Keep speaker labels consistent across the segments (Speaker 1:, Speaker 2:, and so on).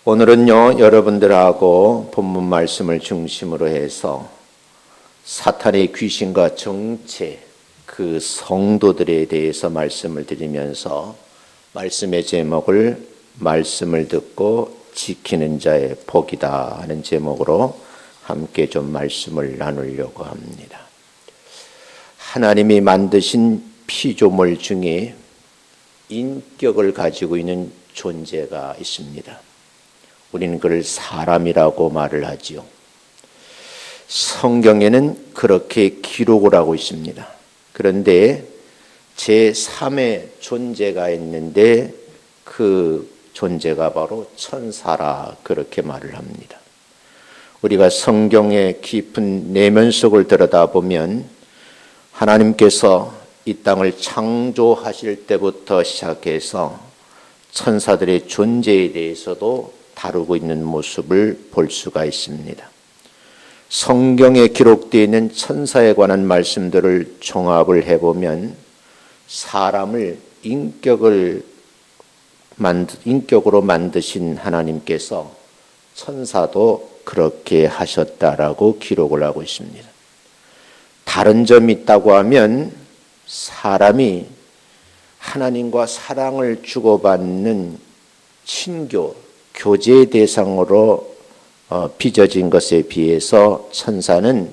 Speaker 1: 오늘은요, 여러분들하고 본문 말씀을 중심으로 해서 사탄의 귀신과 정체, 그 성도들에 대해서 말씀을 드리면서 말씀의 제목을 말씀을 듣고 지키는 자의 복이다 하는 제목으로 함께 좀 말씀을 나누려고 합니다. 하나님이 만드신 피조물 중에 인격을 가지고 있는 존재가 있습니다. 우리는 그를 사람이라고 말을 하지요. 성경에는 그렇게 기록을 하고 있습니다. 그런데 제3의 존재가 있는데 그 존재가 바로 천사라 그렇게 말을 합니다. 우리가 성경의 깊은 내면 속을 들여다보면 하나님께서 이 땅을 창조하실 때부터 시작해서 천사들의 존재에 대해서도 다루고 있는 모습을 볼 수가 있습니다. 성경에 기록되어 있는 천사에 관한 말씀들을 종합을 해보면 사람을 인격으로 만드신 하나님께서 천사도 그렇게 하셨다라고 기록을 하고 있습니다. 다른 점이 있다고 하면 사람이 하나님과 사랑을 주고받는 친교, 교제의 대상으로 빚어진 것에 비해서 천사는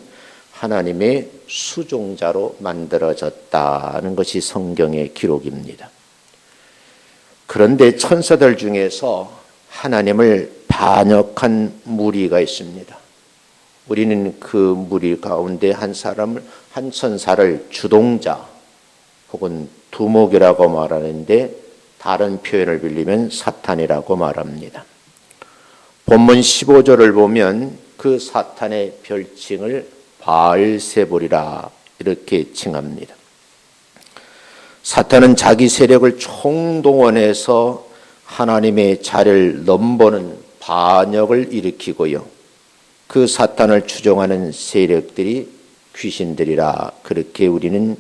Speaker 1: 하나님의 수종자로 만들어졌다는 것이 성경의 기록입니다. 그런데 천사들 중에서 하나님을 반역한 무리가 있습니다. 우리는 그 무리 가운데 한 천사를 주동자 혹은 두목이라고 말하는데 다른 표현을 빌리면 사탄이라고 말합니다. 본문 15절을 보면 그 사탄의 별칭을 바알세불이라 이렇게 칭합니다. 사탄은 자기 세력을 총동원해서 하나님의 자리를 넘보는 반역을 일으키고요. 그 사탄을 추종하는 세력들이 귀신들이라 그렇게 우리는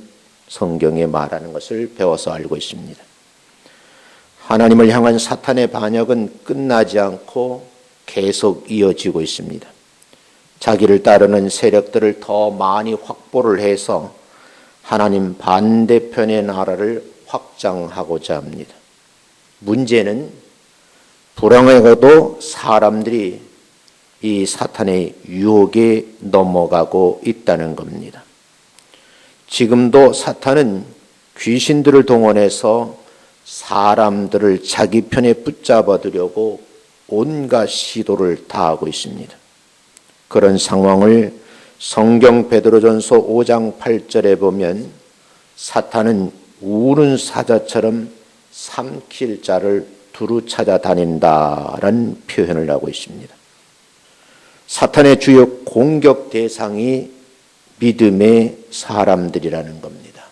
Speaker 1: 성경에 말하는 것을 배워서 알고 있습니다. 하나님을 향한 사탄의 반역은 끝나지 않고 계속 이어지고 있습니다. 자기를 따르는 세력들을 더 많이 확보를 해서 하나님 반대편의 나라를 확장하고자 합니다. 문제는 불행하게도 사람들이 이 사탄의 유혹에 넘어가고 있다는 겁니다. 지금도 사탄은 귀신들을 동원해서 사람들을 자기 편에 붙잡아두려고 온갖 시도를 다하고 있습니다. 그런 상황을 성경 베드로전서 5장 8절에 보면 사탄은 우는 사자처럼 삼킬 자를 두루 찾아다닌다라는 표현을 하고 있습니다. 사탄의 주요 공격 대상이 믿음의 사람들이라는 겁니다.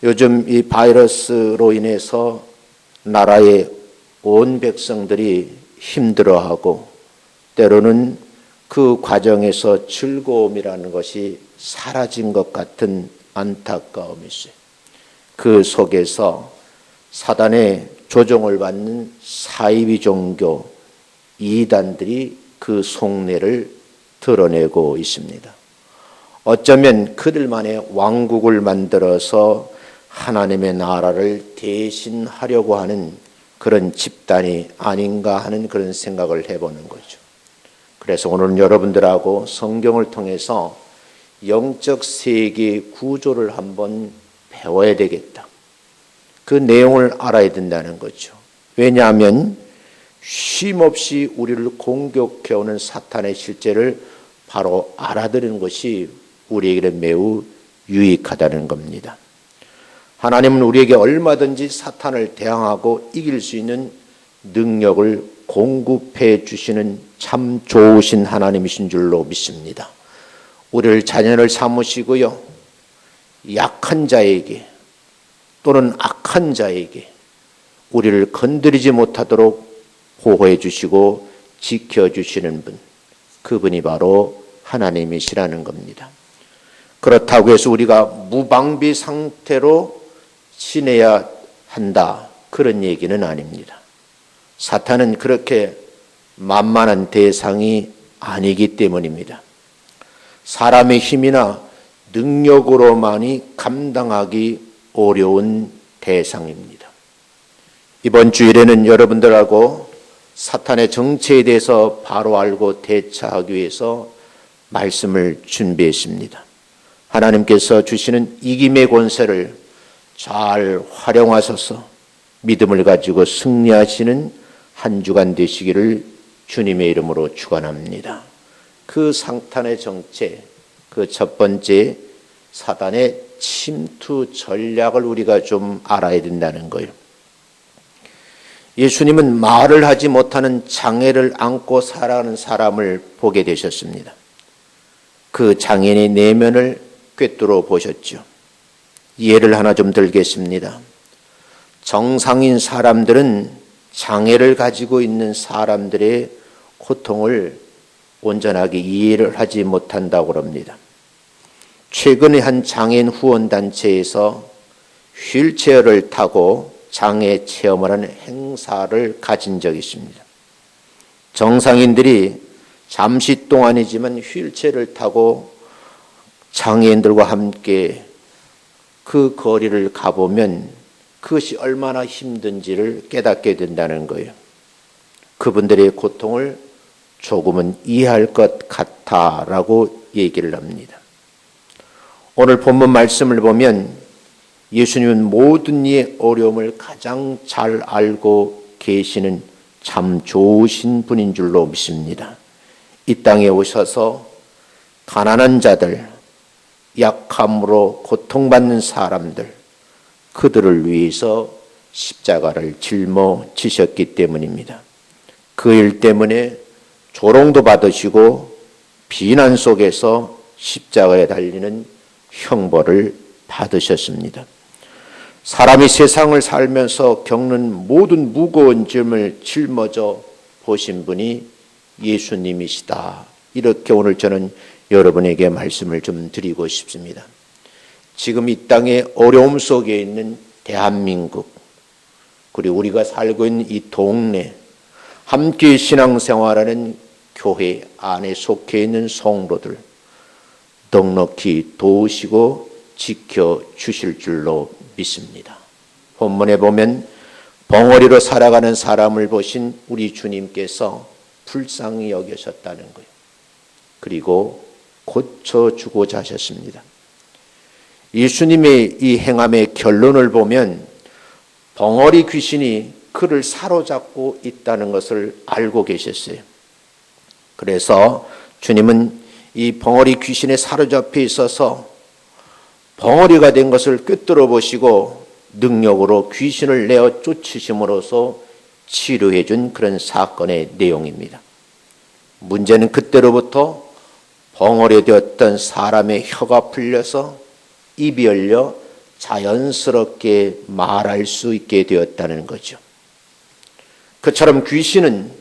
Speaker 1: 요즘 이 바이러스로 인해서 나라의 온 백성들이 힘들어하고 때로는 그 과정에서 즐거움이라는 것이 사라진 것 같은 안타까움이 있어요. 그 속에서 사단의 조종을 받는 사이비 종교 이단들이 그 속내를 드러내고 있습니다. 어쩌면 그들만의 왕국을 만들어서 하나님의 나라를 대신하려고 하는 그런 집단이 아닌가 하는 그런 생각을 해보는 거죠. 그래서 오늘은 여러분들하고 성경을 통해서 영적 세계 구조를 한번 배워야 되겠다. 그 내용을 알아야 된다는 거죠. 왜냐하면 쉼없이 우리를 공격해오는 사탄의 실제를 바로 알아들은 것이 우리에게는 매우 유익하다는 겁니다. 하나님은 우리에게 얼마든지 사탄을 대항하고 이길 수 있는 능력을 공급해 주시는 참 좋으신 하나님이신 줄로 믿습니다. 우리를 자녀를 삼으시고요. 약한 자에게 또는 악한 자에게 우리를 건드리지 못하도록 보호해 주시고 지켜주시는 분, 그분이 바로 하나님이시라는 겁니다. 그렇다고 해서 우리가 무방비 상태로 지내야 한다, 그런 얘기는 아닙니다. 사탄은 그렇게 만만한 대상이 아니기 때문입니다. 사람의 힘이나 능력으로만이 감당하기 어려운 대상입니다. 이번 주일에는 여러분들하고 사탄의 정체에 대해서 바로 알고 대처하기 위해서 말씀을 준비했습니다. 하나님께서 주시는 이김의 권세를 잘 활용하셔서 믿음을 가지고 승리하시는 한 주간 되시기를 주님의 이름으로 축원합니다. 그 사탄의 정체, 그 첫 번째 사단의 침투 전략을 우리가 좀 알아야 된다는 거예요. 예수님은 말을 하지 못하는 장애를 안고 살아가는 사람을 보게 되셨습니다. 그 장애인의 내면을 꿰뚫어 보셨죠. 예를 하나 좀 들겠습니다. 정상인 사람들은 장애를 가지고 있는 사람들의 고통을 온전하게 이해를 하지 못한다고 합니다. 최근에 한 장애인 후원단체에서 휠체어를 타고 장애 체험을 하는 행사를 가진 적이 있습니다. 정상인들이 잠시 동안이지만 휠체어를 타고 장애인들과 함께 그 거리를 가보면 그것이 얼마나 힘든지를 깨닫게 된다는 거예요. 그분들의 고통을 조금은 이해할 것 같아라고 얘기를 합니다. 오늘 본문 말씀을 보면 예수님은 모든 이의 어려움을 가장 잘 알고 계시는 참 좋으신 분인 줄로 믿습니다. 이 땅에 오셔서 가난한 자들, 약함으로 고통받는 사람들, 그들을 위해서 십자가를 짊어지셨기 때문입니다. 그 일 때문에 조롱도 받으시고 비난 속에서 십자가에 달리는 형벌을 받으셨습니다. 사람이 세상을 살면서 겪는 모든 무거운 짐을 짊어져 보신 분이 예수님이시다. 이렇게 오늘 저는 여러분에게 말씀을 좀 드리고 싶습니다. 지금 이 땅의 어려움 속에 있는 대한민국, 그리고 우리가 살고 있는 이 동네, 함께 신앙생활하는 교회 안에 속해 있는 성도들 넉넉히 도우시고 지켜주실 줄로 믿습니다. 본문에 보면 벙어리로 살아가는 사람을 보신 우리 주님께서 불쌍히 여기셨다는 거예요. 그리고 고쳐주고자 하셨습니다. 예수님의 이 행함의 결론을 보면 벙어리 귀신이 그를 사로잡고 있다는 것을 알고 계셨어요. 그래서 주님은 이 벙어리 귀신에 사로잡혀 있어서 벙어리가 된 것을 꿰뚫어 보시고 능력으로 귀신을 내어 쫓으심으로써 치료해 준 그런 사건의 내용입니다. 문제는 그때로부터 벙어리 되었던 사람의 혀가 풀려서 입이 열려 자연스럽게 말할 수 있게 되었다는 거죠. 그처럼 귀신은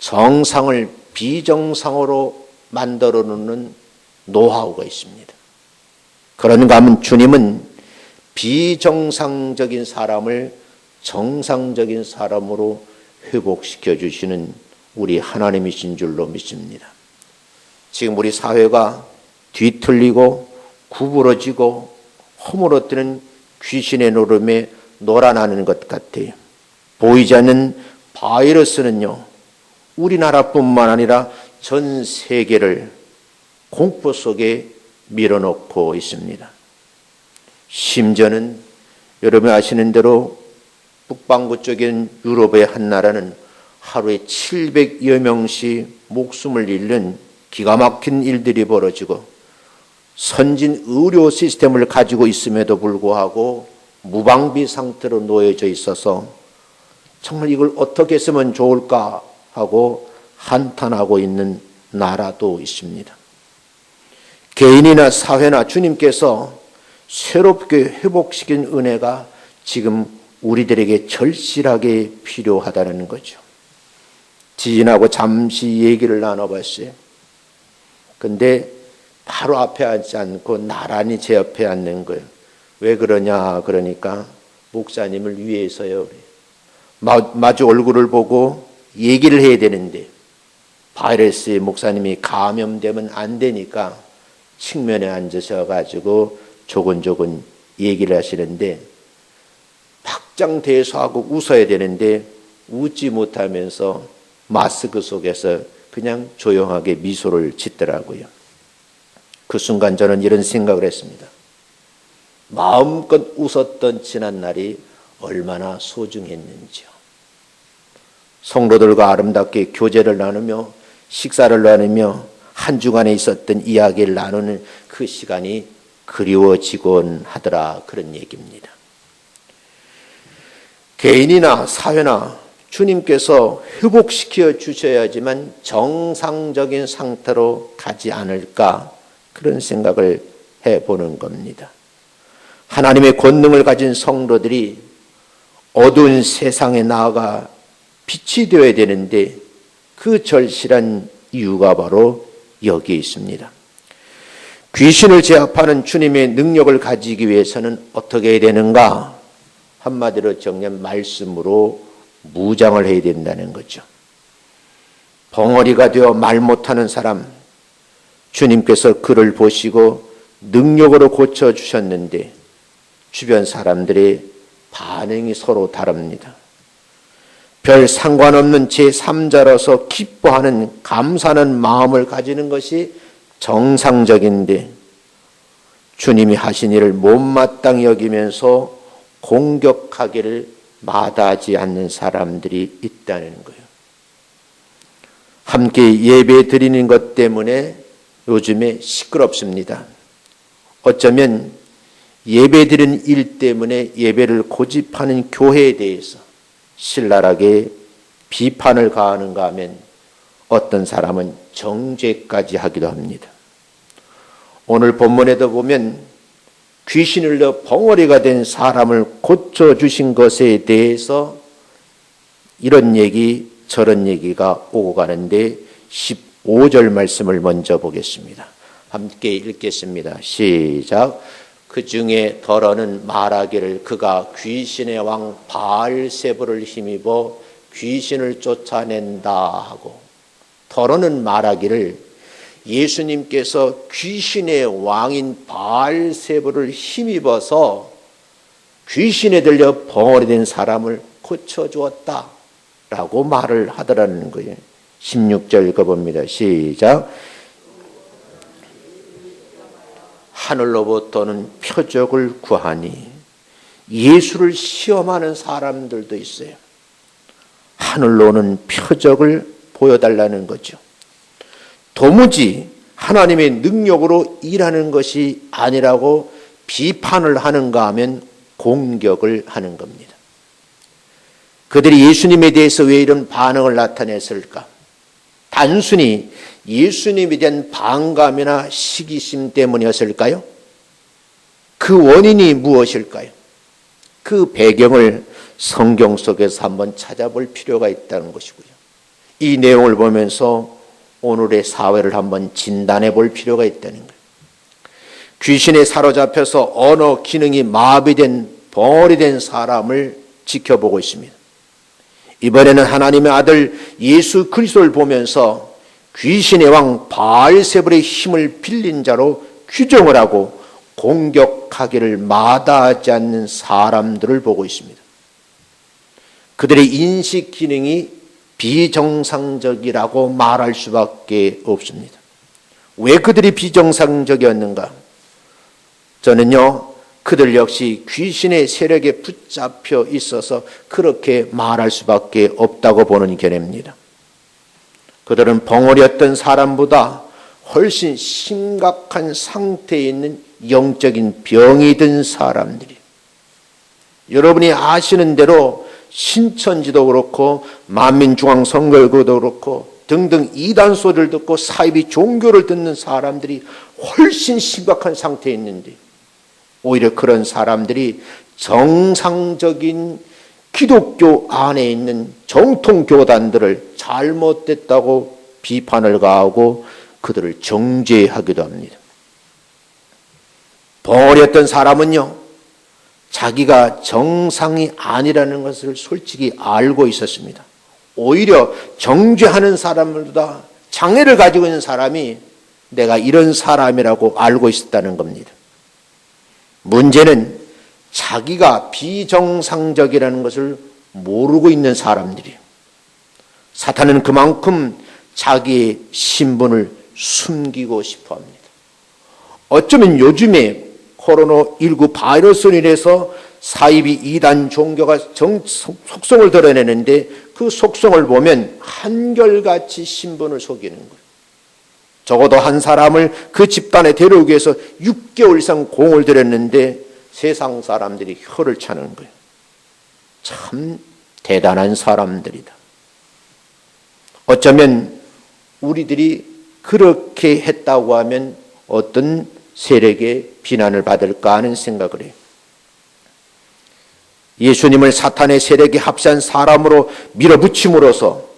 Speaker 1: 정상을 비정상으로 만들어 놓는 노하우가 있습니다. 그런가 하면 주님은 비정상적인 사람을 정상적인 사람으로 회복시켜 주시는 우리 하나님이신 줄로 믿습니다. 지금 우리 사회가 뒤틀리고 구부러지고 허물어뜨는 귀신의 노름에 놀아나는 것 같아요. 보이지 않는 바이러스는요, 우리나라뿐만 아니라 전 세계를 공포 속에 밀어넣고 있습니다. 심지어는 여러분이 아시는 대로 북반구 쪽인 유럽의 한 나라는 하루에 700여 명씩 목숨을 잃는 기가 막힌 일들이 벌어지고 선진 의료 시스템을 가지고 있음에도 불구하고 무방비 상태로 놓여져 있어서 정말 이걸 어떻게 했으면 좋을까 하고 한탄하고 있는 나라도 있습니다. 개인이나 사회나 주님께서 새롭게 회복시킨 은혜가 지금 우리들에게 절실하게 필요하다는 거죠. 지진하고 잠시 얘기를 나눠봤어요. 근데 바로 앞에 앉지 않고 나란히 제 옆에 앉는 거예요. 왜 그러냐 그러니까 목사님을 위해서요. 마주 얼굴을 보고 얘기를 해야 되는데 바이러스에 목사님이 감염되면 안 되니까 측면에 앉으셔가지고 조곤조곤 얘기를 하시는데 박장대소하고 웃어야 되는데 웃지 못하면서 마스크 속에서 그냥 조용하게 미소를 짓더라고요. 그 순간 저는 이런 생각을 했습니다. 마음껏 웃었던 지난날이 얼마나 소중했는지요. 성도들과 아름답게 교제를 나누며 식사를 나누며 한 주간에 있었던 이야기를 나누는 그 시간이 그리워지곤 하더라, 그런 얘기입니다. 개인이나 사회나 주님께서 회복시켜 주셔야지만 정상적인 상태로 가지 않을까, 그런 생각을 해보는 겁니다. 하나님의 권능을 가진 성도들이 어두운 세상에 나아가 빛이 되어야 되는데 그 절실한 이유가 바로 여기에 있습니다. 귀신을 제압하는 주님의 능력을 가지기 위해서는 어떻게 해야 되는가? 한마디로 정리하면 말씀으로 무장을 해야 된다는 거죠. 벙어리가 되어 말 못하는 사람, 주님께서 그를 보시고 능력으로 고쳐주셨는데 주변 사람들의 반응이 서로 다릅니다. 별 상관없는 제3자로서 기뻐하는 감사하는 마음을 가지는 것이 정상적인데 주님이 하신 일을 못마땅히 여기면서 공격하기를 마다하지 않는 사람들이 있다는 거예요. 함께 예배 드리는 것 때문에 요즘에 시끄럽습니다. 어쩌면 예배 드리는 일 때문에 예배를 고집하는 교회에 대해서 신랄하게 비판을 가하는가 하면 어떤 사람은 정죄까지 하기도 합니다. 오늘 본문에도 보면 귀신을 넣어 벙어리가 된 사람을 고쳐주신 것에 대해서 이런 얘기 저런 얘기가 오고 가는데 15절 말씀을 먼저 보겠습니다. 함께 읽겠습니다. 시작. 그 중에 더러는 말하기를 그가 귀신의 왕 바알세불을 힘입어 귀신을 쫓아낸다 하고, 더러는 말하기를 예수님께서 귀신의 왕인 바알세불을 힘입어서 귀신에 들려 벙어리 된 사람을 고쳐주었다라고 말을 하더라는 거예요. 16절 읽어봅니다. 시작. 하늘로부터는 표적을 구하니, 예수를 시험하는 사람들도 있어요. 하늘로는 표적을 보여달라는 거죠. 도무지 하나님의 능력으로 일하는 것이 아니라고 비판을 하는가 하면 공격을 하는 겁니다. 그들이 예수님에 대해서 왜 이런 반응을 나타냈을까? 단순히 예수님에 대한 반감이나 시기심 때문이었을까요? 그 원인이 무엇일까요? 그 배경을 성경 속에서 한번 찾아볼 필요가 있다는 것이고요. 이 내용을 보면서 오늘의 사회를 한번 진단해 볼 필요가 있다는 거예요. 귀신에 사로잡혀서 언어 기능이 마비된 벙어리 된 사람을 지켜보고 있습니다. 이번에는 하나님의 아들 예수 그리스도를 보면서 귀신의 왕 바알세불의 힘을 빌린 자로 규정을 하고 공격하기를 마다하지 않는 사람들을 보고 있습니다. 그들의 인식 기능이 비정상적이라고 말할 수밖에 없습니다. 왜 그들이 비정상적이었는가? 저는요, 그들 역시 귀신의 세력에 붙잡혀 있어서 그렇게 말할 수밖에 없다고 보는 견해입니다. 그들은 벙어리였던 사람보다 훨씬 심각한 상태에 있는 영적인 병이 든 사람들이, 여러분이 아시는 대로 신천지도 그렇고 만민중앙선거구도 그렇고 등등 이단 소리를 듣고 사이비 종교를 듣는 사람들이 훨씬 심각한 상태에 있는데, 오히려 그런 사람들이 정상적인 기독교 안에 있는 정통 교단들을 잘못됐다고 비판을 가하고 그들을 정죄하기도 합니다. 벙어리였던 사람은요, 자기가 정상이 아니라는 것을 솔직히 알고 있었습니다. 오히려 정죄하는 사람들보다 장애를 가지고 있는 사람이 내가 이런 사람이라고 알고 있었다는 겁니다. 문제는 자기가 비정상적이라는 것을 모르고 있는 사람들이에요. 사탄은 그만큼 자기의 신분을 숨기고 싶어 합니다. 어쩌면 요즘에 코로나19 바이러스로 인해서 사이비 이단 종교가 속성을 드러내는데 그 속성을 보면 한결같이 신분을 속이는 거예요. 적어도 한 사람을 그 집단에 데려오기 위해서 6개월 이상 공을 들였는데 세상 사람들이 혀를 차는 거예요. 참 대단한 사람들이다. 어쩌면 우리들이 그렇게 했다고 하면 어떤 세력의 비난을 받을까 하는 생각을 해요. 예수님을 사탄의 세력에 합세한 사람으로 밀어붙임으로써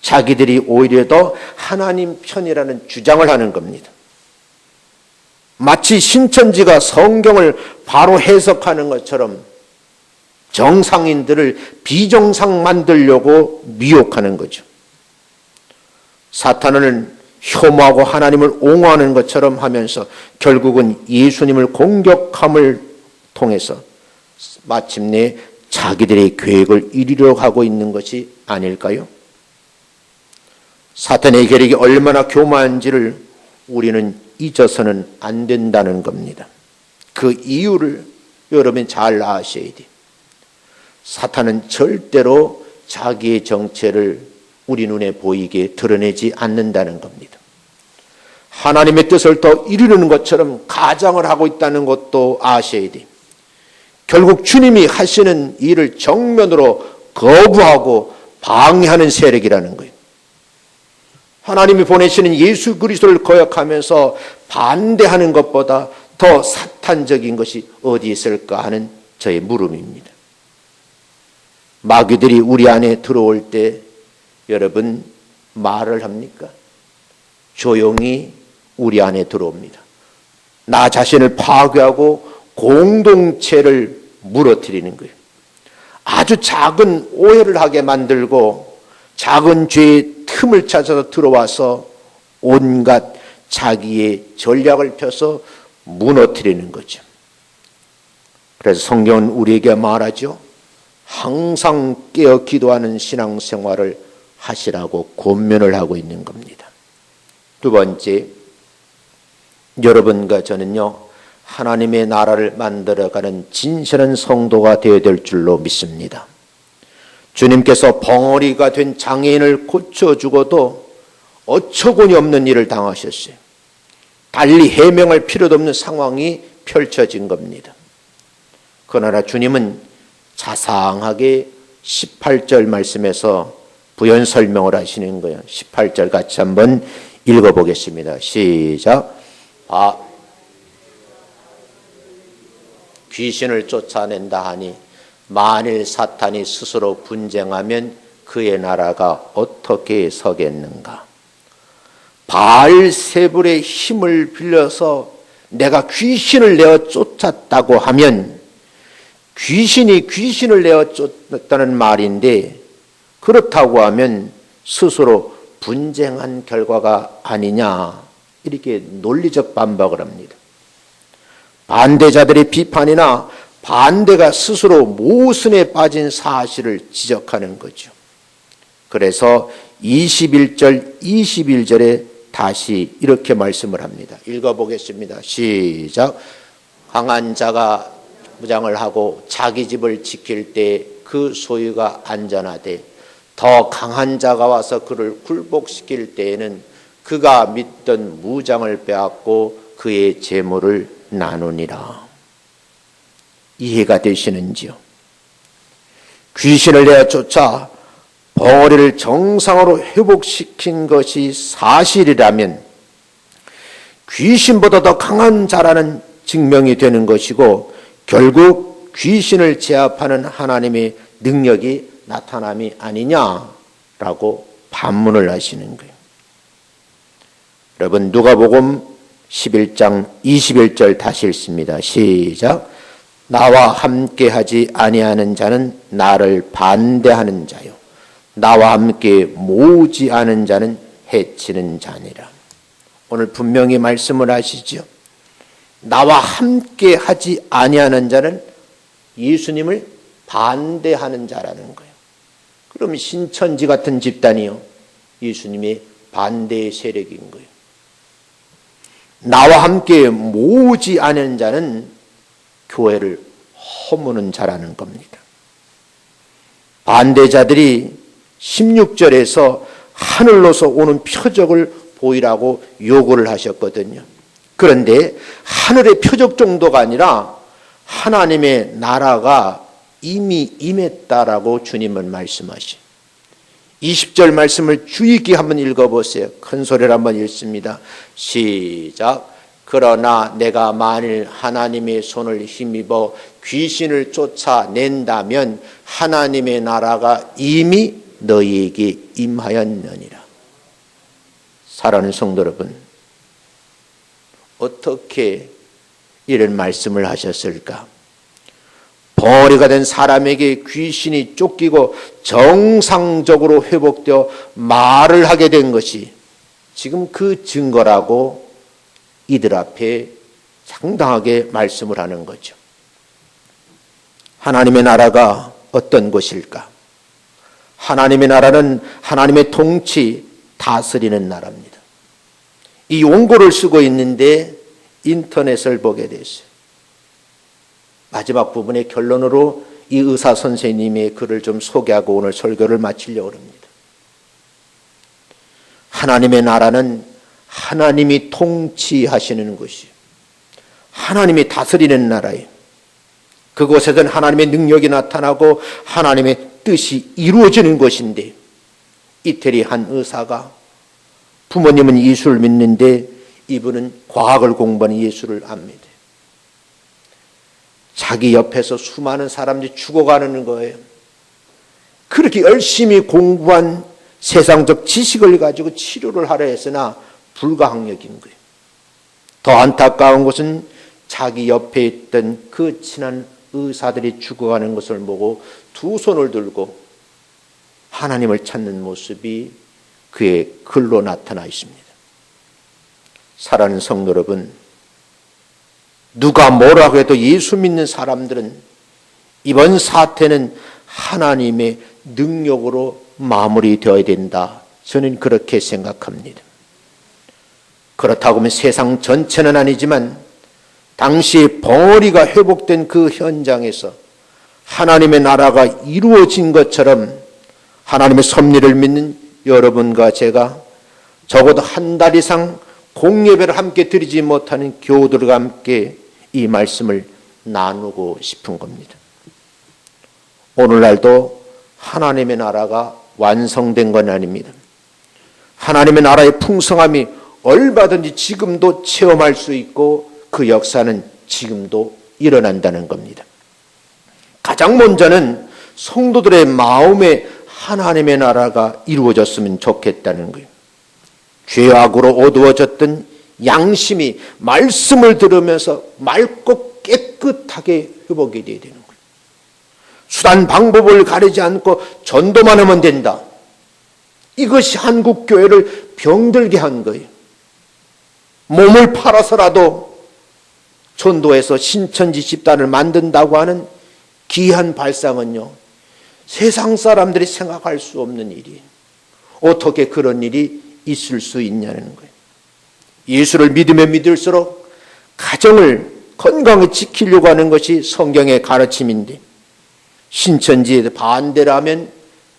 Speaker 1: 자기들이 오히려 더 하나님 편이라는 주장을 하는 겁니다. 마치 신천지가 성경을 바로 해석하는 것처럼 정상인들을 비정상 만들려고 미혹하는 거죠. 사탄은 혐오하고 하나님을 옹호하는 것처럼 하면서 결국은 예수님을 공격함을 통해서 마침내 자기들의 계획을 이루려 하고 있는 것이 아닐까요? 사탄의 계략이 얼마나 교만한지를 우리는 잊어서는 안 된다는 겁니다. 그 이유를 여러분 잘 아셔야 돼요. 사탄은 절대로 자기의 정체를 우리 눈에 보이게 드러내지 않는다는 겁니다. 하나님의 뜻을 더 이루는 것처럼 가장을 하고 있다는 것도 아셔야 돼요. 결국 주님이 하시는 일을 정면으로 거부하고 방해하는 세력이라는 거예요. 하나님이 보내시는 예수 그리스도를 거역하면서 반대하는 것보다 더 사탄적인 것이 어디 있을까 하는 저의 물음입니다. 마귀들이 우리 안에 들어올 때 여러분 말을 합니까? 조용히 우리 안에 들어옵니다. 나 자신을 파괴하고 공동체를 무너뜨리는 거예요. 아주 작은 오해를 하게 만들고 작은 죄의 틈을 찾아서 들어와서 온갖 자기의 전략을 펴서 무너뜨리는 거죠. 그래서 성경은 우리에게 말하죠. 항상 깨어 기도하는 신앙생활을 하시라고 권면을 하고 있는 겁니다. 두 번째, 여러분과 저는요, 하나님의 나라를 만들어가는 진실한 성도가 되어야 될 줄로 믿습니다. 주님께서 벙어리가 된 장애인을 고쳐주고도 어처구니 없는 일을 당하셨어요. 달리 해명할 필요도 없는 상황이 펼쳐진 겁니다. 그러나 주님은 자상하게 18절 말씀에서 부연 설명을 하시는 거예요. 18절 같이 한번 읽어보겠습니다. 시작. 귀신을 쫓아낸다 하니 만일 사탄이 스스로 분쟁하면 그의 나라가 어떻게 서겠는가. 바알세불의 힘을 빌려서 내가 귀신을 내어 쫓았다고 하면 귀신이 귀신을 내어 쫓았다는 말인데, 그렇다고 하면 스스로 분쟁한 결과가 아니냐, 이렇게 논리적 반박을 합니다. 반대자들의 비판이나 반대가 스스로 모순에 빠진 사실을 지적하는 거죠. 그래서 21절, 21절에 다시 이렇게 말씀을 합니다. 읽어보겠습니다. 시작. 강한 자가 무장을 하고 자기 집을 지킬 때 그 소유가 안전하되 더 강한 자가 와서 그를 굴복시킬 때에는 그가 믿던 무장을 빼앗고 그의 재물을 나누니라. 이해가 되시는지요? 귀신을 내어 쫓아 벙어리를 정상으로 회복시킨 것이 사실이라면 귀신보다 더 강한 자라는 증명이 되는 것이고, 결국 귀신을 제압하는 하나님의 능력이 나타남이 아니냐라고 반문을 하시는 거예요. 여러분, 누가복음 11장 21절 다시 읽습니다. 시작. 나와 함께하지 아니하는 자는 나를 반대하는 자요, 나와 함께 모으지 않은 자는 해치는 자니라. 오늘 분명히 말씀을 하시죠. 나와 함께 하지 아니하는 자는 예수님을 반대하는 자라는 거예요. 그럼 신천지 같은 집단이요, 예수님의 반대 세력인 거예요. 나와 함께 모으지 않은 자는 교회를 허무는 자라는 겁니다. 반대자들이 16절에서 하늘로서 오는 표적을 보이라고 요구를 하셨거든요. 그런데 하늘의 표적 정도가 아니라 하나님의 나라가 이미 임했다라고 주님은 말씀하시. 20절 말씀을 주의 깊게 한번 읽어보세요. 큰 소리로 한번 읽습니다. 시작. 그러나 내가 만일 하나님의 손을 힘입어 귀신을 쫓아낸다면 하나님의 나라가 이미 너희에게 임하였느니라. 사랑하는 성도 여러분, 어떻게 이런 말씀을 하셨을까? 벙어리가 된 사람에게 귀신이 쫓기고 정상적으로 회복되어 말을 하게 된 것이 지금 그 증거라고 이들 앞에 상당하게 말씀을 하는 거죠. 하나님의 나라가 어떤 것일까? 하나님의 나라는 하나님의 통치, 다스리는 나라입니다. 이 원고를 쓰고 있는데 인터넷을 보게 됐어요. 마지막 부분의 결론으로 이 의사 선생님의 글을 좀 소개하고 오늘 설교를 마치려고 합니다. 하나님의 나라는 하나님이 통치하시는 것이요, 하나님이 다스리는 나라예요. 그곳에서는 하나님의 능력이 나타나고 하나님의 뜻이 이루어지는 것인데, 이태리 한 의사가, 부모님은 예수를 믿는데 이분은 과학을 공부하는 예수를 압니다. 자기 옆에서 수많은 사람들이 죽어가는 거예요. 그렇게 열심히 공부한 세상적 지식을 가지고 치료를 하려 했으나 불가항력인 거예요. 더 안타까운 것은 자기 옆에 있던 그 친한 의사들이 죽어가는 것을 보고 두 손을 들고 하나님을 찾는 모습이 그의 글로 나타나 있습니다. 사랑하는 성도 여러분, 누가 뭐라고 해도 예수 믿는 사람들은 이번 사태는 하나님의 능력으로 마무리되어야 된다. 저는 그렇게 생각합니다. 그렇다고 하면 세상 전체는 아니지만 당시 벙어리가 회복된 그 현장에서 하나님의 나라가 이루어진 것처럼 하나님의 섭리를 믿는 여러분과 제가 적어도 한 달 이상 공예배를 함께 드리지 못하는 교우들과 함께 이 말씀을 나누고 싶은 겁니다. 오늘날도 하나님의 나라가 완성된 건 아닙니다. 하나님의 나라의 풍성함이 얼마든지 지금도 체험할 수 있고 그 역사는 지금도 일어난다는 겁니다. 가장 먼저는 성도들의 마음에 하나님의 나라가 이루어졌으면 좋겠다는 거예요. 죄악으로 어두워졌던 양심이 말씀을 들으면서 맑고 깨끗하게 회복이 되어야 되는 거예요. 수단 방법을 가리지 않고 전도만 하면 된다. 이것이 한국 교회를 병들게 한 거예요. 몸을 팔아서라도 전도해서 신천지 집단을 만든다고 하는 귀한 발상은요, 세상 사람들이 생각할 수 없는 일이에요. 어떻게 그런 일이 있을 수 있냐는 거예요. 예수를 믿으면 믿을수록 가정을 건강히 지키려고 하는 것이 성경의 가르침인데, 신천지에 반대를 하면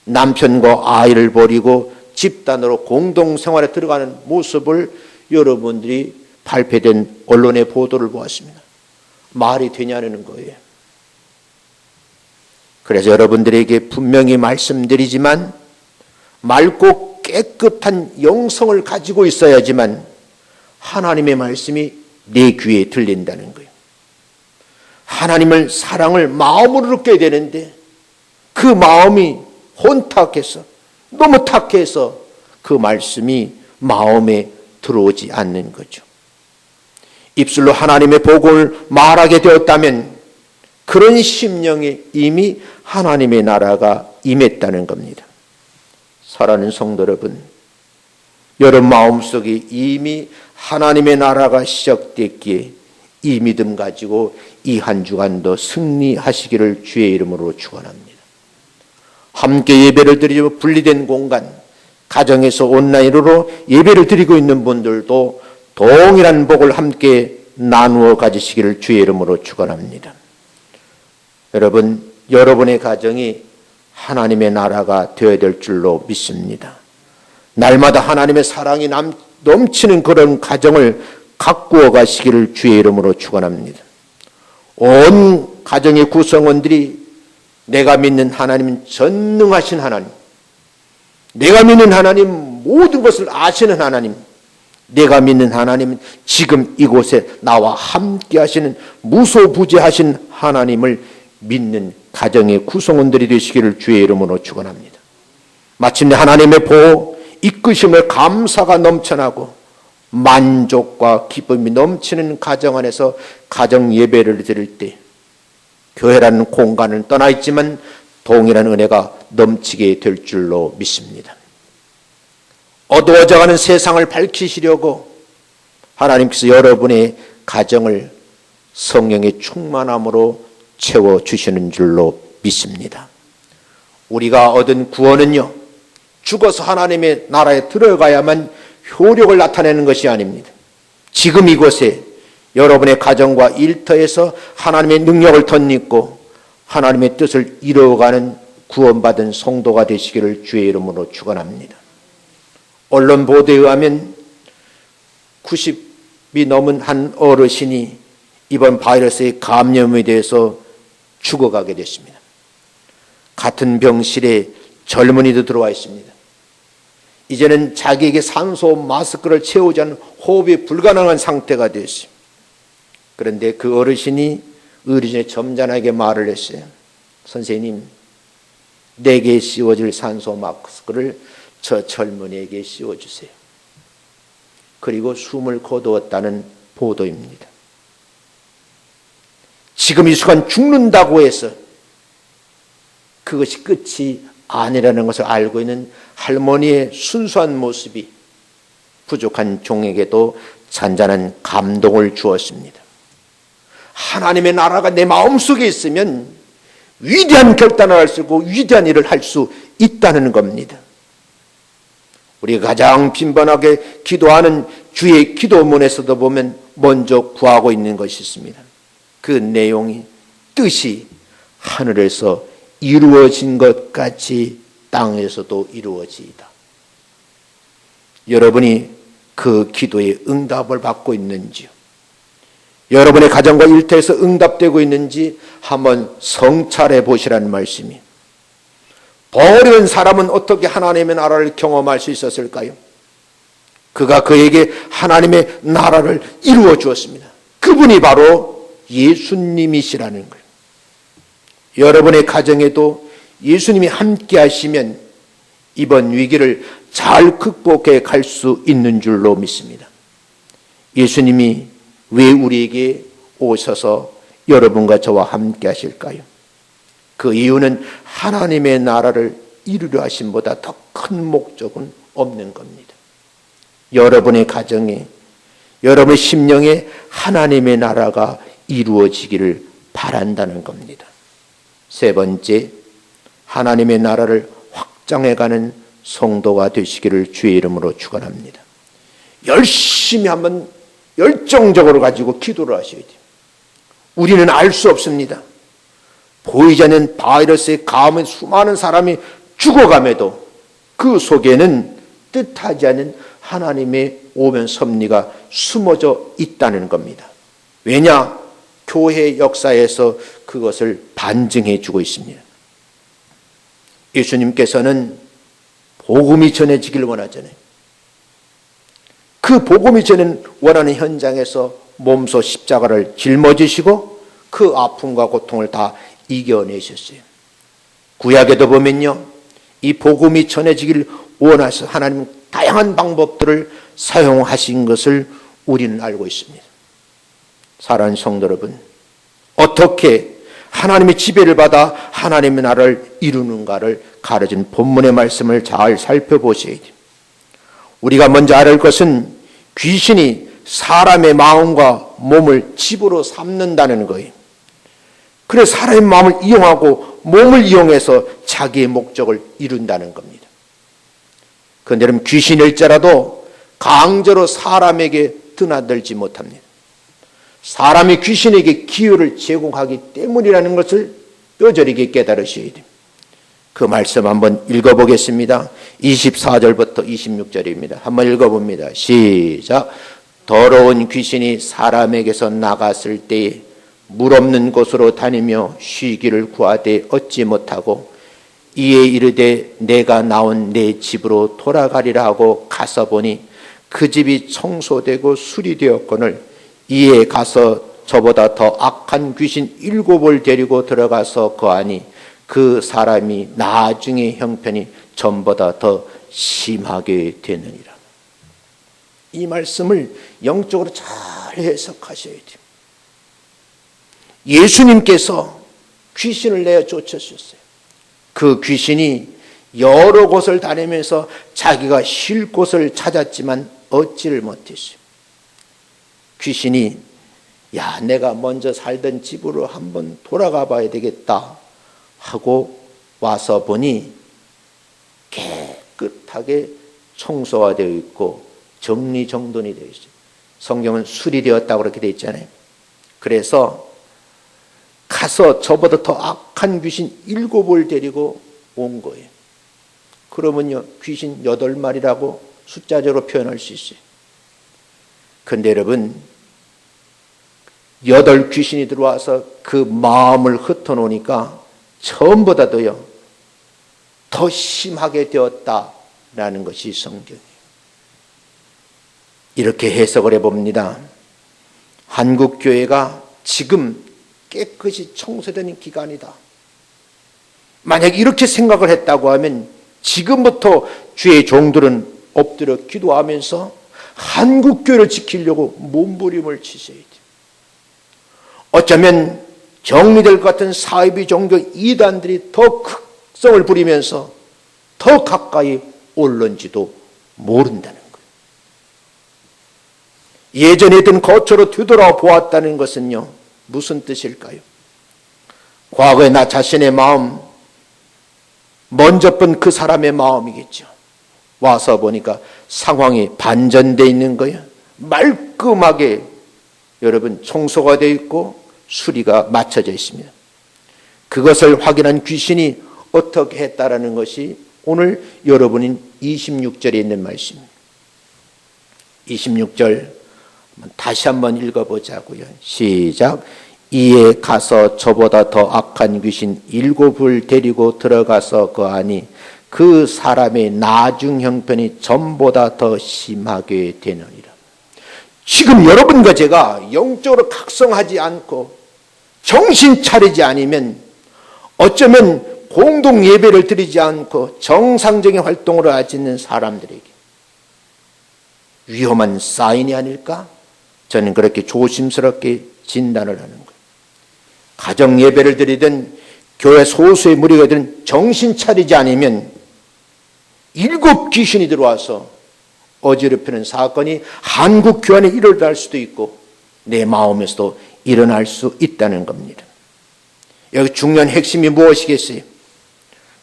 Speaker 1: 남편과 아이를 버리고 집단으로 공동생활에 들어가는 모습을 여러분들이 발표된 언론의 보도를 보았습니다. 말이 되냐는 거예요. 그래서 여러분들에게 분명히 말씀드리지만, 맑고 깨끗한 영성을 가지고 있어야지만 하나님의 말씀이 내 귀에 들린다는 거예요. 하나님을 사랑을 마음으로 느껴야 되는데 그 마음이 혼탁해서, 너무 탁해서 그 말씀이 마음에 들어오지 않는 거죠. 입술로 하나님의 복음을 말하게 되었다면 그런 심령에 이미 하나님의 나라가 임했다는 겁니다. 사랑하는 성도 여러분, 여러분 마음속에 이미 하나님의 나라가 시작됐기에 이 믿음 가지고 이 한 주간도 승리하시기를 주의 이름으로 축원합니다. 함께 예배를 드리고 분리된 공간, 가정에서 온라인으로 예배를 드리고 있는 분들도 동일한 복을 함께 나누어 가지시기를 주의 이름으로 축원합니다. 여러분, 여러분의 가정이 하나님의 나라가 되어야 될 줄로 믿습니다. 날마다 하나님의 사랑이 넘치는 그런 가정을 가꾸어 가시기를 주의 이름으로 축원합니다. 온 가정의 구성원들이 내가 믿는 하나님은 전능하신 하나님, 내가 믿는 하나님 모든 것을 아시는 하나님, 내가 믿는 하나님은 지금 이곳에 나와 함께 하시는 무소부재하신 하나님을 믿는 가정의 구성원들이 되시기를 주의 이름으로 축원합니다. 마침내 하나님의 보호, 이끄심을 감사가 넘쳐나고 만족과 기쁨이 넘치는 가정 안에서 가정 예배를 드릴 때 교회라는 공간을 떠나 있지만 동일한 은혜가 넘치게 될 줄로 믿습니다. 어두워져가는 세상을 밝히시려고 하나님께서 여러분의 가정을 성령의 충만함으로 채워주시는 줄로 믿습니다. 우리가 얻은 구원은요, 죽어서 하나님의 나라에 들어가야만 효력을 나타내는 것이 아닙니다. 지금 이곳에 여러분의 가정과 일터에서 하나님의 능력을 덧입고 하나님의 뜻을 이루어가는 구원받은 성도가 되시기를 주의 이름으로 축원합니다. 언론 보도에 의하면 90이 넘은 한 어르신이 이번 바이러스의 감염에 대해서 죽어가게 됐습니다. 같은 병실에 젊은이도 들어와 있습니다. 이제는 자기에게 산소 마스크를 채우지 않은 호흡이 불가능한 상태가 되었어요. 그런데 그 어르신이 의료진에 점잖하게 말을 했어요. 선생님, 내게 씌워질 산소 마스크를 저 젊은이에게 씌워주세요. 그리고 숨을 거두었다는 보도입니다. 지금 이 순간 죽는다고 해서 그것이 끝이 아니라는 것을 알고 있는 할머니의 순수한 모습이 부족한 종에게도 잔잔한 감동을 주었습니다. 하나님의 나라가 내 마음속에 있으면 위대한 결단을 할 수 있고 위대한 일을 할 수 있다는 겁니다. 우리가 가장 빈번하게 기도하는 주의 기도문에서도 보면 먼저 구하고 있는 것이 있습니다. 그 내용이 뜻이 하늘에서 이루어진 것 같이 땅에서도 이루어지이다. 여러분이 그 기도에 응답을 받고 있는지요? 여러분의 가정과 일터에서 응답되고 있는지 한번 성찰해 보시라는 말씀이. 버려진 사람은 어떻게 하나님의 나라를 경험할 수 있었을까요? 그가 그에게 하나님의 나라를 이루어 주었습니다. 그분이 바로 예수님이시라는 거예요. 여러분의 가정에도 예수님이 함께 하시면 이번 위기를 잘 극복해 갈 수 있는 줄로 믿습니다. 예수님이 왜 우리에게 오셔서 여러분과 저와 함께 하실까요? 그 이유는 하나님의 나라를 이루려 하심보다 더 큰 목적은 없는 겁니다. 여러분의 가정에, 여러분의 심령에 하나님의 나라가 이루어지기를 바란다는 겁니다. 세 번째, 하나님의 나라를 확장해가는 성도가 되시기를 주의 이름으로 축원합니다. 열심히 한번 열정적으로 가지고 기도를 하셔야 돼요. 우리는 알 수 없습니다. 보이지 않는 바이러스에 감은 수많은 사람이 죽어감에도 그 속에는 뜻하지 않은 하나님의 오면 섭리가 숨어져 있다는 겁니다. 왜냐? 교회 역사에서 그것을 반증해 주고 있습니다. 예수님께서는 복음이 전해지길 원하잖아요. 그 복음이 전하는 원하는 현장에서 몸소 십자가를 짊어지시고 그 아픔과 고통을 다 이겨내셨어요. 구약에도 보면요, 이 복음이 전해지길 원하셔서 하나님 다양한 방법들을 사용하신 것을 우리는 알고 있습니다. 사랑하는 성도 여러분, 어떻게 하나님의 지배를 받아 하나님의 나라를 이루는가를 가르친 본문의 말씀을 잘 살펴보셔야 돼요. 우리가 먼저 알을 것은 귀신이 사람의 마음과 몸을 집으로 삼는다는 거예요. 그래서 사람의 마음을 이용하고 몸을 이용해서 자기의 목적을 이룬다는 겁니다. 그런데 여러분, 귀신일지라도 강제로 사람에게 드나들지 못합니다. 사람이 귀신에게 기회를 제공하기 때문이라는 것을 뼈저리게 깨달으셔야 됩니다. 그 말씀 한번 읽어보겠습니다. 24절부터 26절입니다. 한번 읽어봅니다. 시작. 더러운 귀신이 사람에게서 나갔을 때에 물 없는 곳으로 다니며 쉬기를 구하되 얻지 못하고 이에 이르되 내가 나온 내 집으로 돌아가리라 하고 가서 보니 그 집이 청소되고 수리되었거늘 이에 가서 저보다 더 악한 귀신 7을 데리고 들어가서 거하니 그 사람이 나중에 형편이 전보다 더 심하게 되느니라. 이 말씀을 영적으로 잘 해석하셔야 돼요. 예수님께서 귀신을 내어 쫓으셨어요. 그 귀신이 여러 곳을 다니면서 자기가 쉴 곳을 찾았지만 얻지를 못했어요. 귀신이 야, 내가 먼저 살던 집으로 한번 돌아가 봐야 되겠다 하고 와서 보니 깨끗하게 청소가 되어 있고 정리정돈이 되어 있어요. 성경은 수리되었다고 그렇게 되어 있잖아요. 그래서 가서 저보다 더 악한 귀신 7을 데리고 온 거예요. 그러면요, 귀신 8마리라고 숫자적으로 표현할 수 있어요. 그런데 여러분, 8 귀신이 들어와서 그 마음을 흩어놓으니까 처음보다도요 더 심하게 되었다라는 것이 성경이에요. 이렇게 해석을 해봅니다. 한국교회가 지금 깨끗이 청소되는 기간이다. 만약 이렇게 생각을 했다고 하면 지금부터 주의 종들은 엎드려 기도하면서 한국교회를 지키려고 몸부림을 치셔야 돼요. 어쩌면 정리될 것 같은 사이비 종교 이단들이 더 극성을 부리면서 더 가까이 올는지도 모른다는 거예요. 예전에 있던 거처로 되돌아보았다는 것은요, 무슨 뜻일까요? 과거에 나 자신의 마음, 먼저 본 그 사람의 마음이겠죠. 와서 보니까 상황이 반전되어 있는 거예요. 말끔하게 여러분 청소가 되어 있고 수리가 맞춰져 있습니다. 그것을 확인한 귀신이 어떻게 했다라는 것이 오늘 여러분인 26절에 있는 말씀입니다. 26절 다시 한번 읽어보자고요. 시작. 이에 가서 저보다 더 악한 귀신 7을 데리고 들어가서 거하니 그 사람의 나중 형편이 전보다 더 심하게 되느니라. 지금 여러분과 제가 영적으로 각성하지 않고 정신 차리지 않으면 어쩌면 공동 예배를 드리지 않고 정상적인 활동을 하지 않는 사람들에게 위험한 사인이 아닐까? 저는 그렇게 조심스럽게 진단을 하는 거예요. 가정 예배를 드리든 교회 소수의 무리가 되든 정신 차리지 않으면 7 귀신이 들어와서 어지럽히는 사건이 한국 교회 안에 일어날 수도 있고 내 마음에서도 일어날 수 있다는 겁니다. 여기 중요한 핵심이 무엇이겠어요?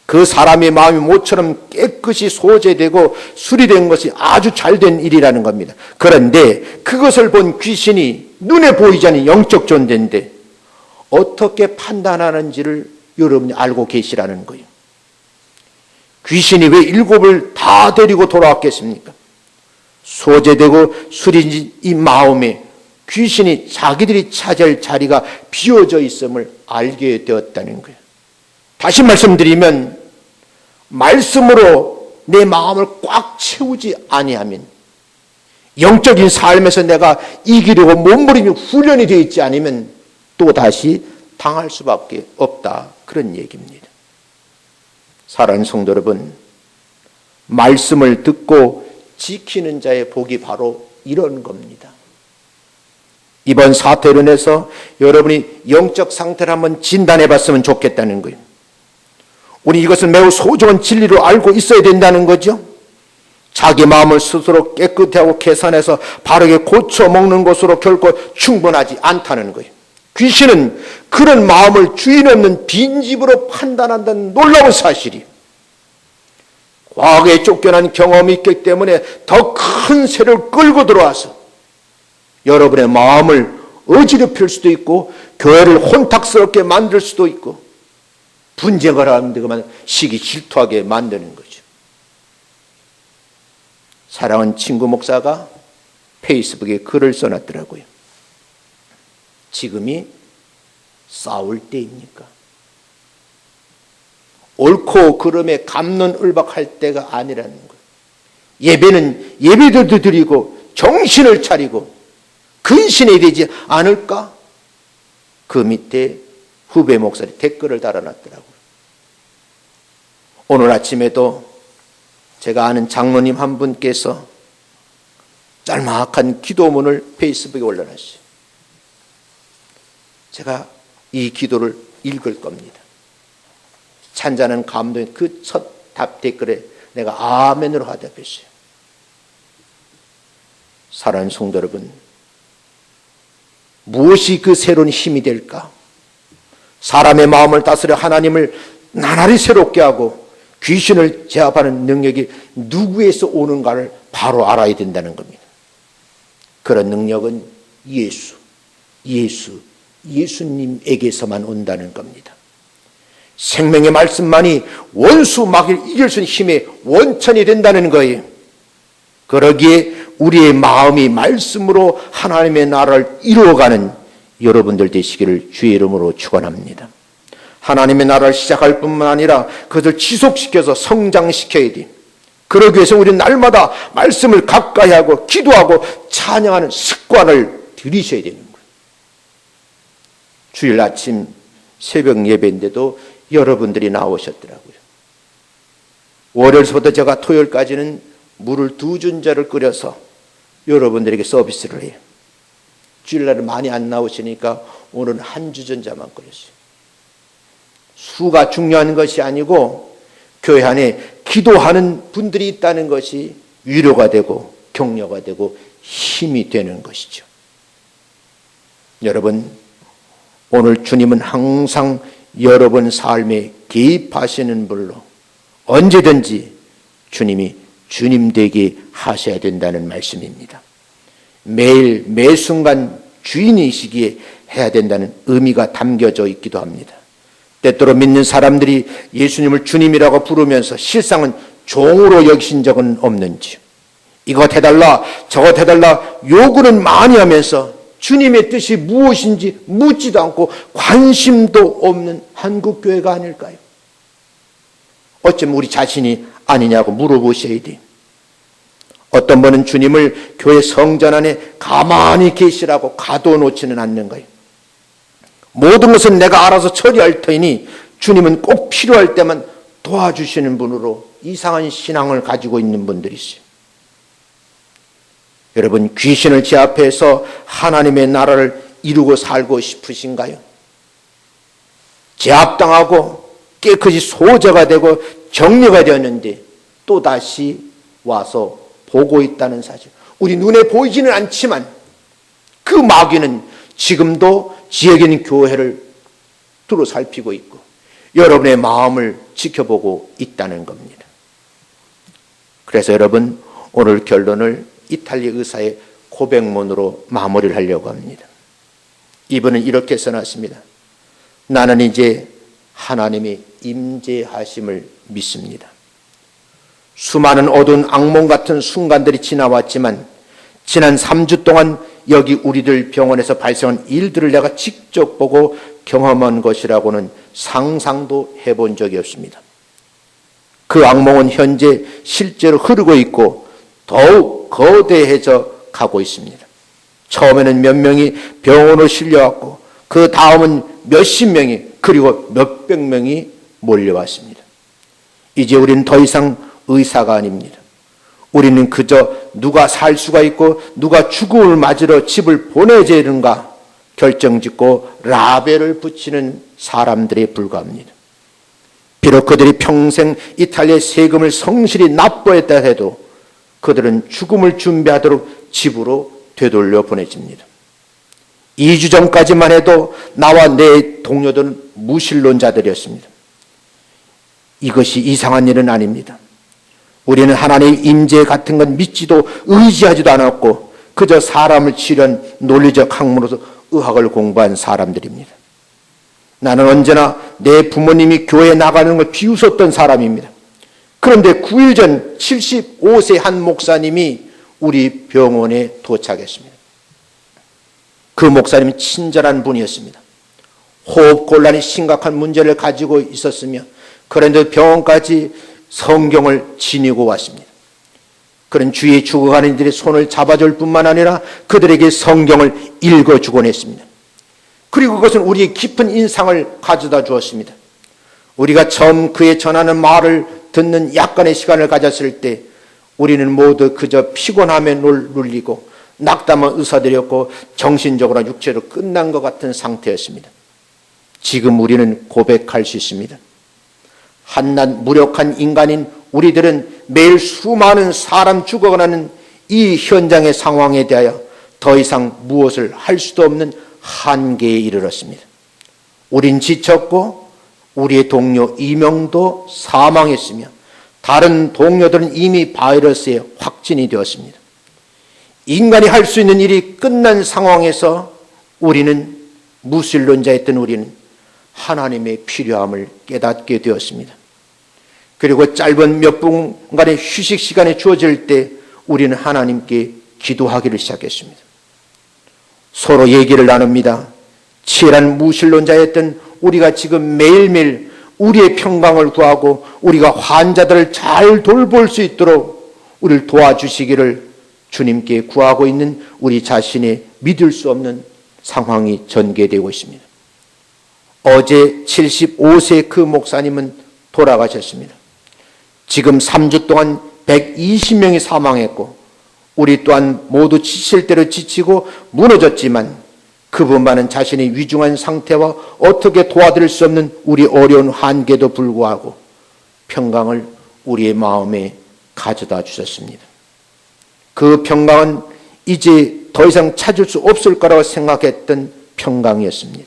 Speaker 1: 그 사람의 마음이 모처럼 깨끗이 소재되고 수리된 것이 아주 잘된 일이라는 겁니다. 그런데 그것을 본 귀신이 눈에 보이지 않는 영적 존재인데 어떻게 판단하는지를 여러분이 알고 계시라는 거예요. 귀신이 왜 7을 다 데리고 돌아왔겠습니까? 소재되고 수리된 이 마음에 귀신이 자기들이 차지할 자리가 비워져 있음을 알게 되었다는 거예요. 다시 말씀드리면 말씀으로 내 마음을 꽉 채우지 아니하면 영적인 삶에서 내가 이기려고 몸부림이 훈련이 되어 있지 않으면 또다시 당할 수밖에 없다. 그런 얘기입니다. 사랑하는 성도 여러분, 말씀을 듣고 지키는 자의 복이 바로 이런 겁니다. 이번 사태로 인해서 여러분이 영적 상태를 한번 진단해 봤으면 좋겠다는 거예요. 우리 이것은 매우 소중한 진리로 알고 있어야 된다는 거죠. 자기 마음을 스스로 깨끗하고 계산해서 바르게 고쳐 먹는 것으로 결코 충분하지 않다는 거예요. 귀신은 그런 마음을 주인 없는 빈집으로 판단한다는 놀라운 사실이, 과거에 쫓겨난 경험이 있기 때문에 더 큰 새를 끌고 들어와서 여러분의 마음을 어지럽힐 수도 있고 교회를 혼탁스럽게 만들 수도 있고 분쟁을 하는데 그만 시기 질투하게 만드는 거죠. 사랑하는 친구 목사가 페이스북에 글을 써놨더라고요. 지금이 싸울 때입니까? 옳고 그름에 갑론을박할 때가 아니라는 거예요. 예배는 예배들도 드리고 정신을 차리고 근신해야 되지 않을까? 그 밑에 후배 목사님 댓글을 달아놨더라고요. 오늘 아침에도 제가 아는 장로님 한 분께서 짤막한 기도문을 페이스북에 올려놨어요. 제가 이 기도를 읽을 겁니다. 찬자는 감동의 그 첫 답 댓글에 내가 아멘으로 화답했어요. 사랑하는 성도 여러분, 무엇이 그 새로운 힘이 될까? 사람의 마음을 다스려 하나님을 나날이 새롭게 하고 귀신을 제압하는 능력이 누구에서 오는가를 바로 알아야 된다는 겁니다. 그런 능력은 예수님에게서만 온다는 겁니다. 생명의 말씀만이 원수 마귀를 이길 수 있는 힘의 원천이 된다는 거예요. 그러기에 우리의 마음이 말씀으로 하나님의 나라를 이루어가는 여러분들 되시기를 주의 이름으로 축원합니다. 하나님의 나라를 시작할 뿐만 아니라 그것을 지속시켜서 성장시켜야 돼. 그러기 위해서 우리는 날마다 말씀을 가까이 하고 기도하고 찬양하는 습관을 들이셔야 되는 거예요. 주일 아침 새벽 예배인데도 여러분들이 나오셨더라고요. 월요일부터 제가 토요일까지는 물을 2준자를 끓여서 여러분들에게 서비스를 해요. 주일날은 많이 안 나오시니까 오늘은 1주전자만 끓였어요. 수가 중요한 것이 아니고 교회 안에 기도하는 분들이 있다는 것이 위로가 되고 격려가 되고 힘이 되는 것이죠. 여러분, 오늘 주님은 항상 여러분 삶에 개입하시는 분로 언제든지 주님이 주님 되게 하셔야 된다는 말씀입니다. 매일 매 순간 주인이시기에 해야 된다는 의미가 담겨져 있기도 합니다. 때때로 믿는 사람들이 예수님을 주님이라고 부르면서 실상은 종으로 여기신 적은 없는지, 이것 해달라 저것 해달라 요구는 많이 하면서 주님의 뜻이 무엇인지 묻지도 않고 관심도 없는 한국교회가 아닐까요? 어쩌면 우리 자신이 아니냐고 물어보셔야 돼요. 어떤 분은 주님을 교회 성전 안에 가만히 계시라고 가둬놓지는 않는 거예요. 모든 것은 내가 알아서 처리할 터이니 주님은 꼭 필요할 때만 도와주시는 분으로 이상한 신앙을 가지고 있는 분들이 있어요. 여러분, 귀신을 제압해서 하나님의 나라를 이루고 살고 싶으신가요? 제압당하고 깨끗이 소저가 되고 정리가 되었는데 또다시 와서 보고 있다는 사실. 우리 눈에 보이지는 않지만 그 마귀는 지금도 지역에 있는 교회를 두루 살피고 있고 여러분의 마음을 지켜보고 있다는 겁니다. 그래서 여러분, 오늘 결론을 이탈리 의사의 고백문으로 마무리를 하려고 합니다. 이분은 이렇게 써놨습니다. 나는 이제 하나님의 임재하심을 믿습니다. 수많은 어두운 악몽 같은 순간들이 지나왔지만 지난 3주 동안 여기 우리들 병원에서 발생한 일들을 내가 직접 보고 경험한 것이라고는 상상도 해본 적이 없습니다. 그 악몽은 현재 실제로 흐르고 있고 더욱 거대해져 가고 있습니다. 처음에는 몇 명이 병원으로 실려왔고 그 다음은 몇십 명이 그리고 몇백 명이 몰려왔습니다. 이제 우리는 더 이상 의사가 아닙니다. 우리는 그저 누가 살 수가 있고 누가 죽음을 맞으러 집을 보내야 되는가 결정짓고 라벨을 붙이는 사람들에 불과합니다. 비록 그들이 평생 이탈리아의 세금을 성실히 납부했다 해도 그들은 죽음을 준비하도록 집으로 되돌려 보내집니다. 2주 전까지만 해도 나와 내 동료들은 무신론자들이었습니다. 이것이 이상한 일은 아닙니다. 우리는 하나님의 임재 같은 건 믿지도 의지하지도 않았고 그저 사람을 치료한 논리적 학문으로서 의학을 공부한 사람들입니다. 나는 언제나 내 부모님이 교회에 나가는 걸 비웃었던 사람입니다. 그런데 9일 전 75세 한 목사님이 우리 병원에 도착했습니다. 그 목사님은 친절한 분이었습니다. 호흡곤란이 심각한 문제를 가지고 있었으며 그런데 병원까지 성경을 지니고 왔습니다. 그런 주위에 죽어가는 이들의 손을 잡아줄 뿐만 아니라 그들에게 성경을 읽어주곤 했습니다. 그리고 그것은 우리의 깊은 인상을 가져다 주었습니다. 우리가 처음 그의 전하는 말을 듣는 약간의 시간을 가졌을 때 우리는 모두 그저 피곤함에 눌리고 낙담한 의사들이었고 정신적으로나 육체로 끝난 것 같은 상태였습니다. 지금 우리는 고백할 수 있습니다. 한낱 무력한 인간인 우리들은 매일 수많은 사람 죽어가는 이 현장의 상황에 대하여 더 이상 무엇을 할 수도 없는 한계에 이르렀습니다. 우린 지쳤고 우리의 동료 이명도 사망했으며 다른 동료들은 이미 바이러스에 확진이 되었습니다. 인간이 할 수 있는 일이 끝난 상황에서 우리는 무신론자였던 우리는 하나님의 필요함을 깨닫게 되었습니다. 그리고 짧은 몇 분간의 휴식 시간이 주어질 때 우리는 하나님께 기도하기를 시작했습니다. 서로 얘기를 나눕니다. 치열한 무신론자였던 우리가 지금 매일매일 우리의 평강을 구하고 우리가 환자들을 잘 돌볼 수 있도록 우리를 도와주시기를 주님께 구하고 있는 우리 자신의 믿을 수 없는 상황이 전개되고 있습니다. 어제 75세 그 목사님은 돌아가셨습니다. 지금 3주 동안 120명이 사망했고 우리 또한 모두 지칠 대로 지치고 무너졌지만 그분만은 자신의 위중한 상태와 어떻게 도와드릴 수 없는 우리 어려운 한계도 불구하고 평강을 우리의 마음에 가져다 주셨습니다. 그 평강은 이제 더 이상 찾을 수 없을 거라고 생각했던 평강이었습니다.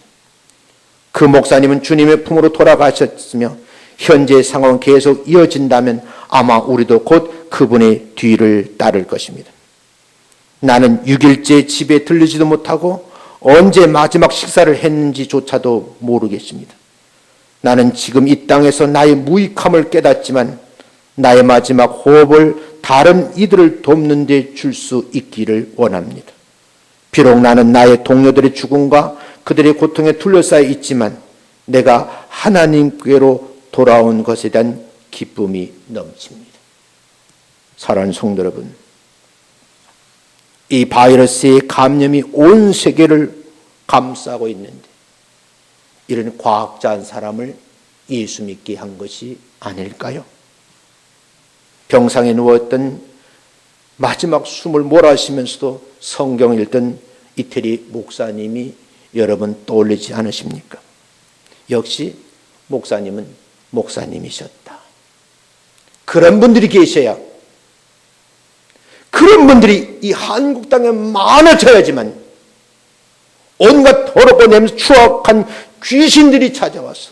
Speaker 1: 그 목사님은 주님의 품으로 돌아가셨으며 현재의 상황은 계속 이어진다면 아마 우리도 곧 그분의 뒤를 따를 것입니다. 나는 6일째 집에 들르지도 못하고 언제 마지막 식사를 했는지조차도 모르겠습니다. 나는 지금 이 땅에서 나의 무익함을 깨닫지만 나의 마지막 호흡을 다른 이들을 돕는 데 줄 수 있기를 원합니다. 비록 나는 나의 동료들의 죽음과 그들의 고통에 둘러싸여 있지만 내가 하나님께로 돌아온 것에 대한 기쁨이 넘칩니다. 사랑하는 성도 여러분, 이 바이러스의 감염이 온 세계를 감싸고 있는데 이런 과학자 한 사람을 예수 믿게 한 것이 아닐까요? 병상에 누웠던 마지막 숨을 몰아쉬면서도 성경을 읽던 이태리 목사님이 여러분 떠올리지 않으십니까? 역시 목사님은 목사님이셨다. 그런 분들이 계셔야, 그런 분들이 이 한국 땅에 많아져야지만 온갖 더럽고 냄새 추악한 귀신들이 찾아와서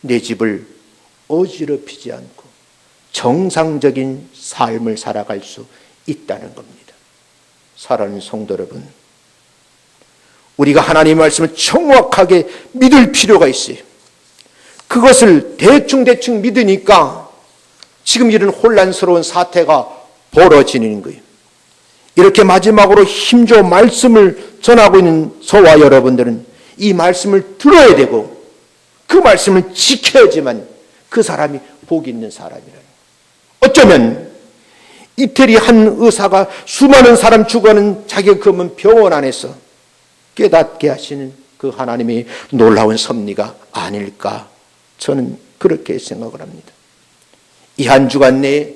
Speaker 1: 내 집을 어지럽히지 않고 정상적인 삶을 살아갈 수 있다는 겁니다. 사랑하는 성도 여러분, 우리가 하나님의 말씀을 정확하게 믿을 필요가 있어요. 그것을 대충 믿으니까 지금 이런 혼란스러운 사태가 벌어지는 거예요. 이렇게 마지막으로 힘줘 말씀을 전하고 있는 저와 여러분들은 이 말씀을 들어야 되고 그 말씀을 지켜야지만 그 사람이 복 있는 사람이라는 거예요. 어쩌면 이태리 한 의사가 수많은 사람 죽어가는 자기가 그러면 병원 안에서 깨닫게 하시는 그 하나님의 놀라운 섭리가 아닐까, 저는 그렇게 생각을 합니다. 이 한 주간 내에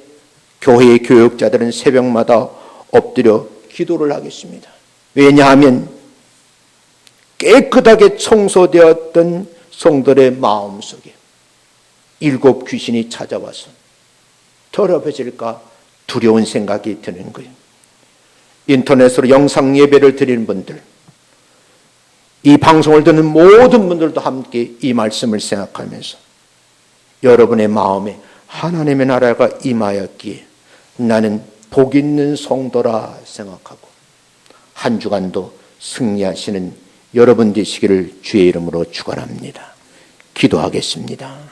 Speaker 1: 교회의 교역자들은 새벽마다 엎드려 기도를 하겠습니다. 왜냐하면 깨끗하게 청소되었던 성도의 마음속에 7 귀신이 찾아와서 더럽혀질까 두려운 생각이 드는 거예요. 인터넷으로 영상 예배를 드리는 분들, 이 방송을 듣는 모든 분들도 함께 이 말씀을 생각하면서 여러분의 마음에 하나님의 나라가 임하였기에 나는 복 있는 성도라 생각하고 한 주간도 승리하시는 여러분 되시기를 주의 이름으로 축원합니다. 기도하겠습니다.